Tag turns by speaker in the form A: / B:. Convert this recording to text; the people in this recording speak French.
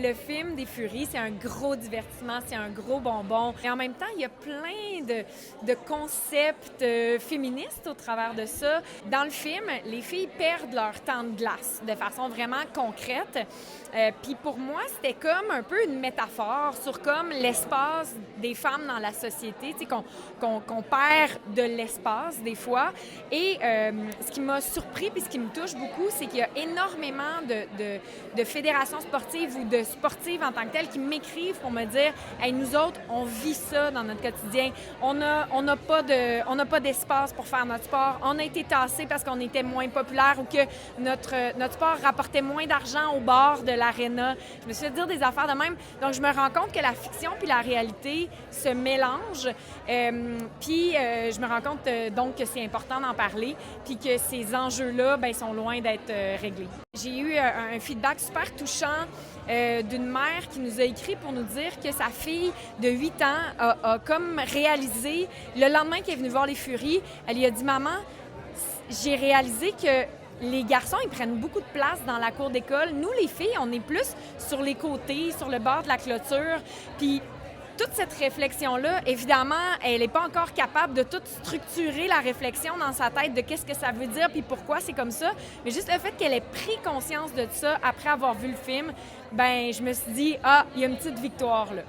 A: Le film des Furies, c'est un gros divertissement, c'est un gros bonbon. Et en même temps, il y a plein de concepts féministes au travers de ça. Dans le film, les filles perdent leur temps de glace de façon vraiment concrète. Puis pour moi, c'était comme un peu une métaphore sur comme l'espace des femmes dans la société, tu sais, qu'on perd de l'espace des fois. Et ce qui m'a surpris puis ce qui me touche beaucoup, c'est qu'il y a énormément de fédérations sportives ou de sportives en tant que telles qui m'écrivent pour me dire « Hey, nous autres, on vit ça dans notre quotidien. On n'a pas d'espace pour faire notre sport. On a été tassés parce qu'on était moins populaire ou que notre sport rapportait moins d'argent au bord de l'aréna. » Je me suis fait dire des affaires de même. Donc, je me rends compte que la fiction puis la réalité se mélangent. Puis, je me rends compte donc que c'est important d'en parler puis que ces enjeux-là sont loin d'être réglés. J'ai eu un feedback super touchant d'une mère qui nous a écrit pour nous dire que sa fille de 8 ans a comme réalisé, le lendemain qu'elle est venue voir les Furies, elle lui a dit « Maman, j'ai réalisé que les garçons, ils prennent beaucoup de place dans la cour d'école. Nous, les filles, on est plus sur les côtés, sur le bord de la clôture. » Puis toute cette réflexion-là, évidemment, elle n'est pas encore capable de tout structurer la réflexion dans sa tête de qu'est-ce que ça veut dire puis pourquoi c'est comme ça. Mais juste le fait qu'elle ait pris conscience de ça après avoir vu le film, je me suis dit, il y a une petite victoire là.